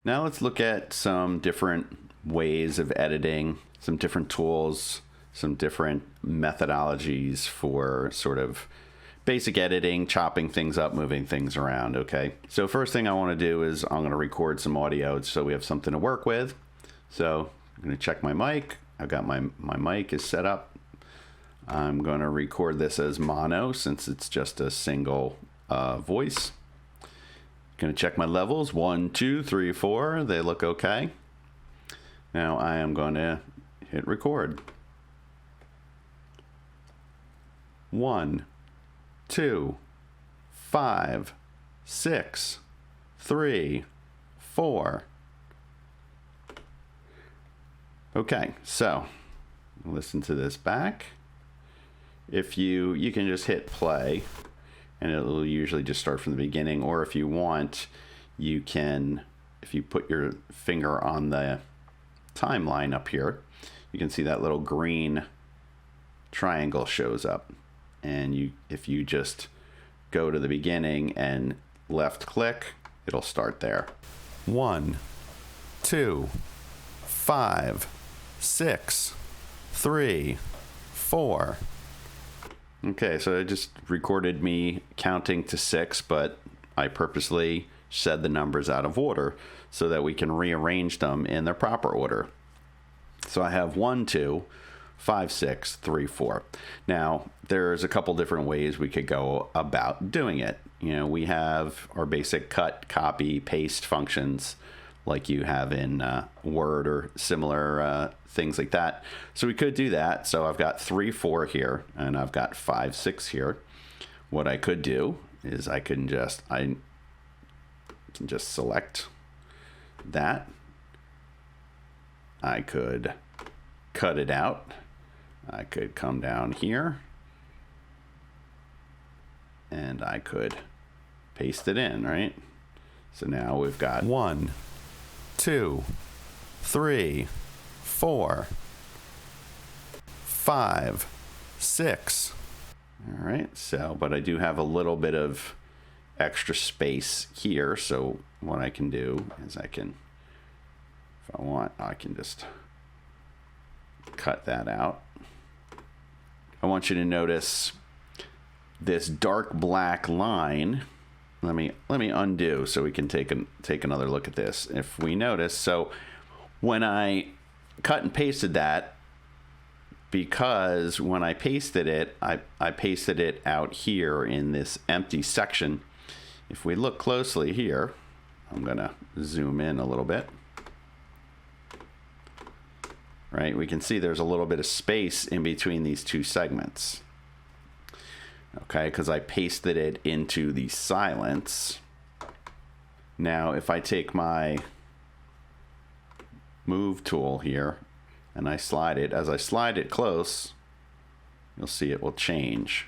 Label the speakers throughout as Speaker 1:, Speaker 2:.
Speaker 1: Now let's look at some different ways of editing, some different tools, some different methodologies for sort of basic editing, chopping things up, moving things around, okay? So first thing I want to do is I'm going to record some audio so we have something to work with. So I'm going to check my mic. I've got my mic is set up. I'm going to record this as mono since it's just a single voice. Going to check my levels, 1, 2, 3, 4. They look okay. Now I am going to hit record. 1, 2, 5, 6, 3, 4. Okay, so listen to this back. If you can just hit play and it'll usually just start from the beginning, or if you want, you can, if you put your finger on the timeline up here, you can see that little green triangle shows up. And if you just go to the beginning and left click, it'll start there. 1, 2, 5, 6, 3, 4. Okay, so it just recorded me counting to 6, but I purposely said the numbers out of order so that we can rearrange them in their proper order. So I have 1, 2, 5, 6, 3, 4. Now, there's a couple different ways we could go about doing it. You know, we have our basic cut, copy, paste functions like you have in Word or similar things like that. So we could do that. So I've got 3, 4 here, and I've got 5, 6 here. What I could do is I can just select that. I could cut it out. I could come down here and I could paste it in, right? So now we've got 1, 2, 3, 4, 5, 6. All right, so, but I do have a little bit of extra space here. So what I can do is I can, if I want, I can just cut that out. I want you to notice this dark black line. Let me undo so we can take another look at this. If we notice, so when I cut and pasted that, because when I pasted it, I pasted it out here in this empty section. If we look closely here, I'm gonna zoom in a little bit. Right, we can see there's a little bit of space in between these two segments. Okay, because I pasted it into the silence. Now, if I take my move tool here and I slide it, as I slide it close, you'll see it will change.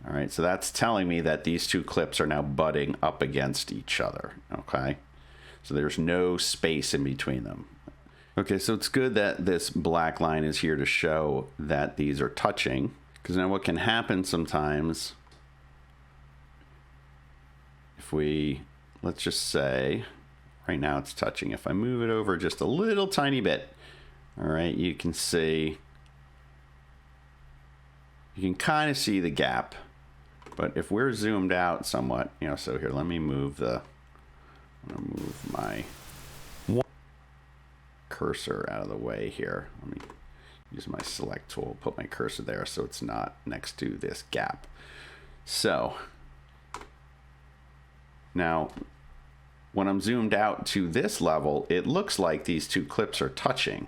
Speaker 1: All right, so that's telling me that these two clips are now butting up against each other. Okay, so there's no space in between them. Okay, so it's good that this black line is here to show that these are touching, because now what can happen sometimes, if we, let's just say, right now it's touching. If I move it over just a little tiny bit, all right, you can see, you can kind of see the gap. But if we're zoomed out somewhat, you know, so here, let me move the, I'm gonna move my cursor out of the way here. Let me use my select tool, put my cursor there so it's not next to this gap. So now when I'm zoomed out to this level, it looks like these two clips are touching,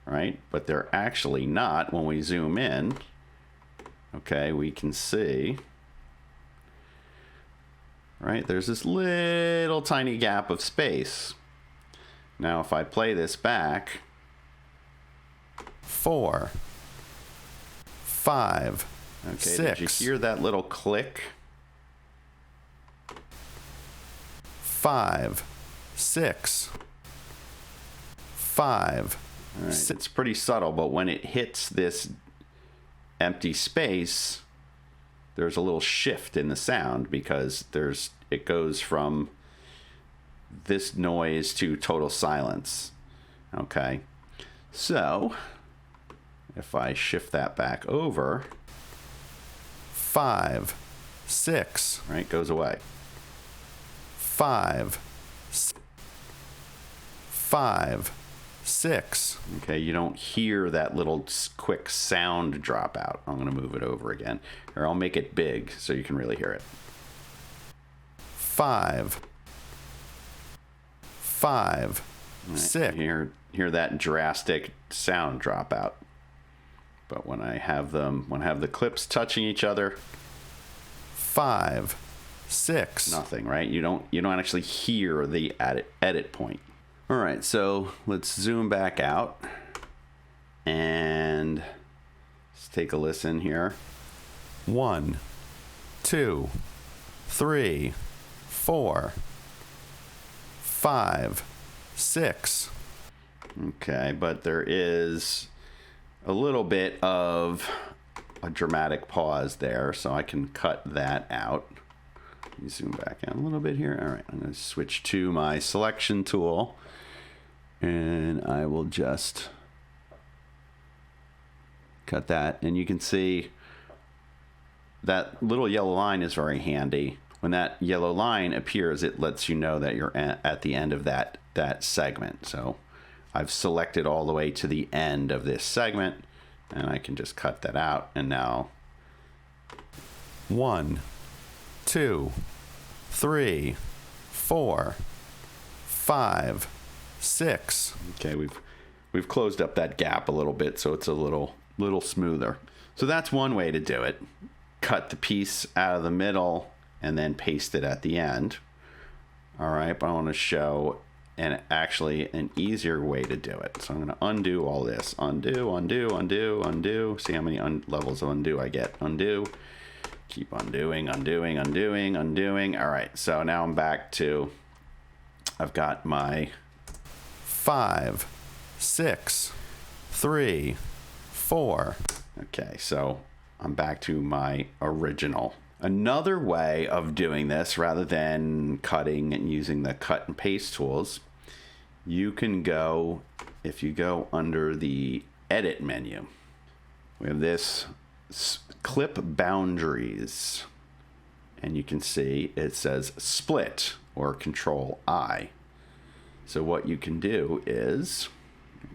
Speaker 1: right? But they're actually not. When we zoom in, okay, we can see, right, there's this little tiny gap of space. Now, if I play this back, 4, 5, okay, 6. Did you hear that little click? 5, 6, 5. All right. It's pretty subtle, but when it hits this empty space, there's a little shift in the sound because it goes from this noise to total silence. Okay, so if I shift that back over, 5, 6, right, goes away. 5, 5, 6. Okay, you don't hear that little quick sound drop out. I'm going to move it over again, or I'll make it big so you can really hear it. 5, 5, right, 6. Hear that drastic sound drop out. But when I have the clips touching each other, 5, 6. Nothing, right? You don't actually hear the edit point. All right, so let's zoom back out and let's take a listen here. 1, 2, 3, 4, 5, 6. Okay, but there is a little bit of a dramatic pause there, so I can cut that out. Let me zoom back in a little bit here. All right, I'm going to switch to my selection tool, and I will just cut that. And you can see that little yellow line is very handy. When that yellow line appears, it lets you know that you're at the end of that segment. So I've selected all the way to the end of this segment, and I can just cut that out. And now 1, 2, 3, 4, 5, 6. Okay, we've closed up that gap a little bit, so it's a little smoother. So that's one way to do it. Cut the piece out of the middle and then paste it at the end. All right, but I want to show actually an easier way to do it. So I'm going to undo all this. Undo, undo, undo, undo. See how many levels of undo I get. Undo. Keep undoing, undoing, undoing, undoing. All right, so now I'm back to, I've got my 5, 6, 3, 4. Okay, so I'm back to my original. Another way of doing this, rather than cutting and using the cut and paste tools, you can go, if you go under the edit menu, we have this clip boundaries, and you can see it says split or Control I. So what you can do is,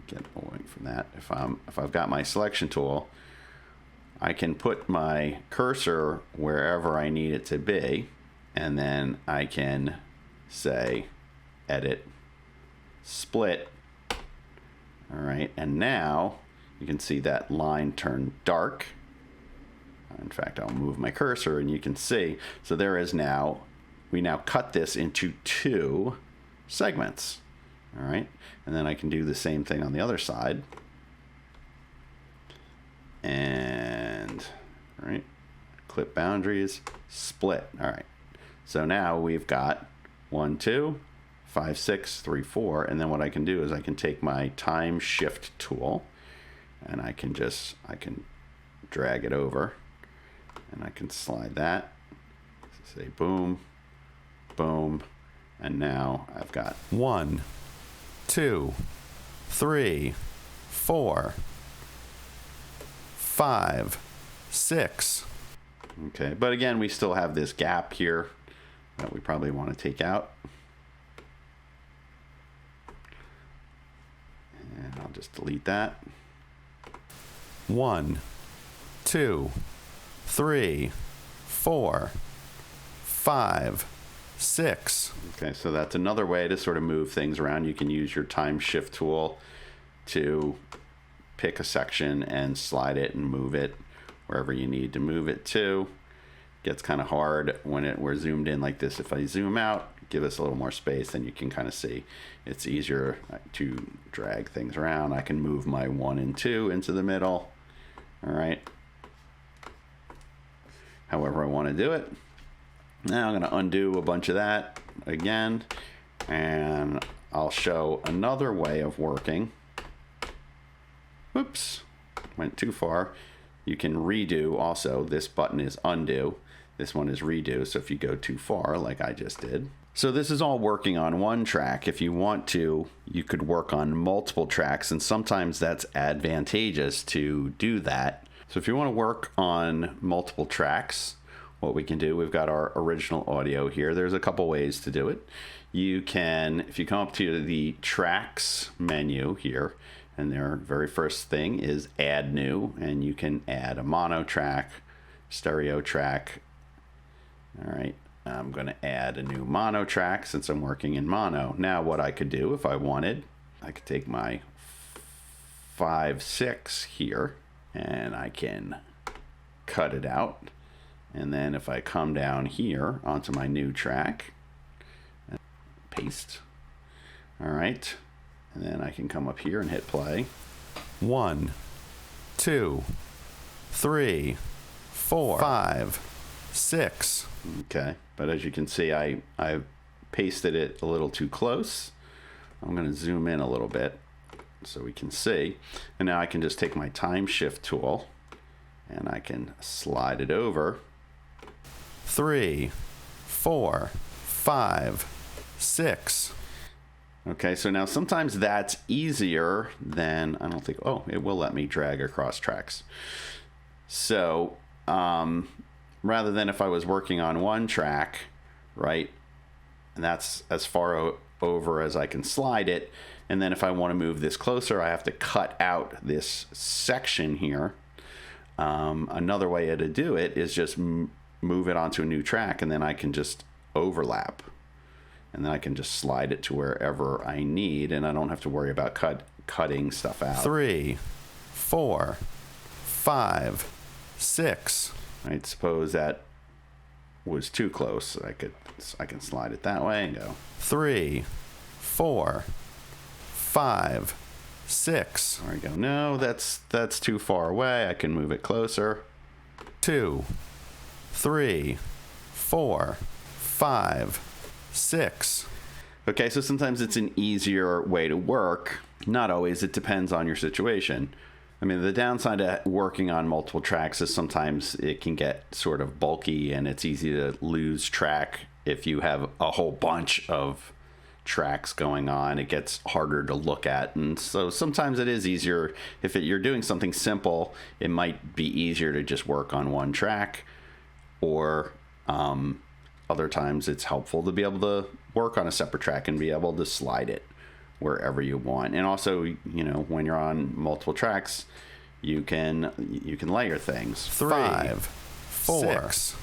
Speaker 1: get away from that, if I've got my selection tool, I can put my cursor wherever I need it to be, and then I can say edit split. All right, and now you can see that line turn dark. In fact, I'll move my cursor and you can see, so there is now, we now cut this into 2 segments. All right, and then I can do the same thing on the other side. And, all right, clip boundaries, split. All right, so now we've got 1, 2, 5, 6, 3, 4, and then what I can do is I can take my time shift tool, and I can drag it over, and I can slide that, say boom, boom, and now I've got 1, 2, 3, 4, 5, 6. Okay, but again, we still have this gap here that we probably want to take out. And I'll just delete that. 1, 2, 3, 4, 5, 6. Okay, so that's another way to sort of move things around. You can use your time shift tool to pick a section and slide it and move it wherever you need to move it to. Gets kind of hard when we're zoomed in like this. If I zoom out, give us a little more space, then you can kind of see it's easier to drag things around. I can move my 1 and 2 into the middle. All right. However I want to do it. Now I'm going to undo a bunch of that again, and I'll show another way of working. Whoops, went too far. You can redo also. This button is undo. This one is redo. So if you go too far, like I just did, So this is all working on one track. If you want to, you could work on multiple tracks, and sometimes that's advantageous to do that. So if you want to work on multiple tracks, what we can do, we've got our original audio here. There's a couple ways to do it. You can, if you come up to the tracks menu here, and their very first thing is add new, and you can add a mono track, stereo track. All right. I'm going to add a new mono track since I'm working in mono. Now what I could do if I wanted, I could take my 5/6 here and I can cut it out. And then if I come down here onto my new track, and paste. All right. And then I can come up here and hit play. 1, 2, 3, 4, 5, 6. Okay, but as you can see, I pasted it a little too close. I'm going to zoom in a little bit so we can see. And now I can just take my time shift tool and I can slide it over. 3, 4, 5, 6. Okay, so now sometimes that's easier than, I don't think, oh, it will let me drag across tracks. So, rather than if I was working on one track, right, and that's as far over as I can slide it, and then if I want to move this closer, I have to cut out this section here. Another way to do it is just move it onto a new track, and then I can just overlap, and then I can just slide it to wherever I need, and I don't have to worry about cutting stuff out. 3, 4, 5, 6. Right, suppose that was too close. I can slide it that way and go 3, 4, 5, 6. There we go. No, that's too far away. I can move it closer. 2, 3, 4, 5, 6. Okay, so sometimes it's an easier way to work. Not always. It depends on your situation. I mean, the downside of working on multiple tracks is sometimes it can get sort of bulky and it's easy to lose track. If you have a whole bunch of tracks going on, it gets harder to look at. And so sometimes it is easier. If you're doing something simple, it might be easier to just work on one track, or other times it's helpful to be able to work on a separate track and be able to slide it wherever you want. And also, you know, when you're on multiple tracks, you can layer things. 3, 5, 4, 6.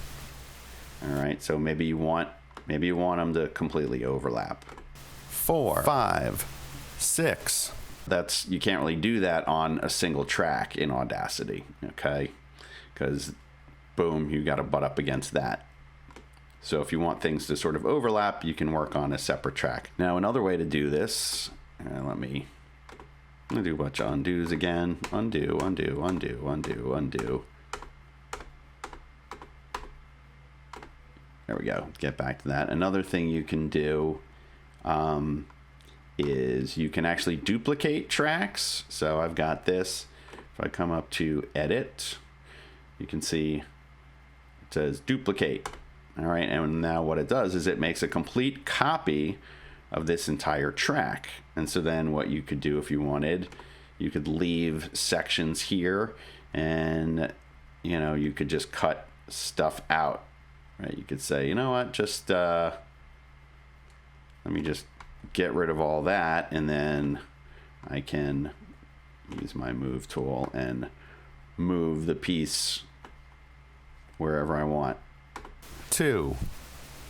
Speaker 1: All right, so maybe you want them to completely overlap. 4, 5, 6. You can't really do that on a single track in Audacity, okay? Because boom, you got to butt up against that. So if you want things to sort of overlap, you can work on a separate track. Now, another way to do this, I'm going to do a bunch of undos again. Undo, undo, undo, undo, undo. There we go. Get back to that. Another thing you can do is you can actually duplicate tracks. So I've got this. If I come up to edit, you can see it says duplicate. All right, and now what it does is it makes a complete copy of this entire track. And so then what you could do if you wanted, you could leave sections here, and you know, you could just cut stuff out, right? You could say, you know what, just let me just get rid of all that, and then I can use my move tool and move the piece wherever I want. 2,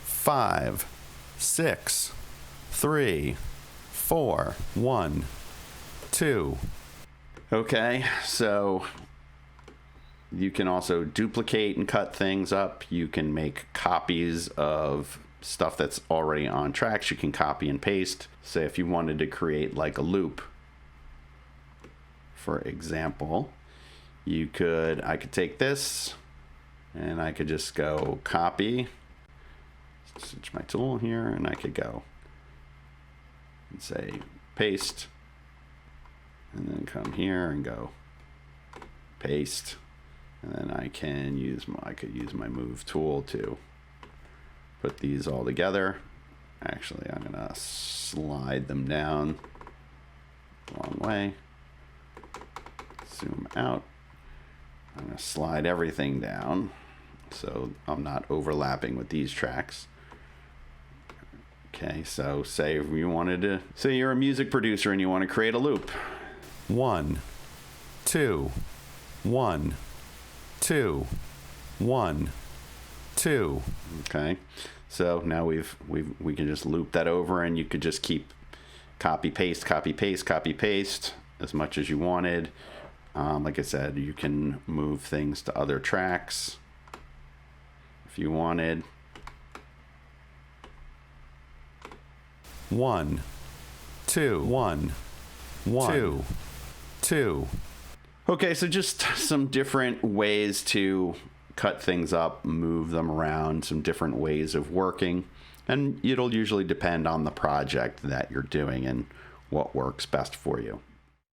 Speaker 1: 5, 6, 3, 4, 1, 2. Okay, so you can also duplicate and cut things up. You can make copies of stuff that's already on tracks. You can copy and paste. Say if you wanted to create like a loop, for example, I could take this and I could just go copy, switch my tool here, and I could go and say paste, and then come here and go paste, and then I could use my move tool to put these all together, Actually, I'm going to slide them down the wrong way. Zoom out. I'm going to slide everything down so I'm not overlapping with these tracks. Okay, so say you're a music producer and you want to create a loop. 1, 2, 1, 2, 1, 2. Okay, so now we can just loop that over, and you could just keep copy paste as much as you wanted. Like I said, you can move things to other tracks if you wanted. 1, 2, 1, 1, 2, 2. Okay, so just some different ways to cut things up, move them around, some different ways of working. And it'll usually depend on the project that you're doing and what works best for you.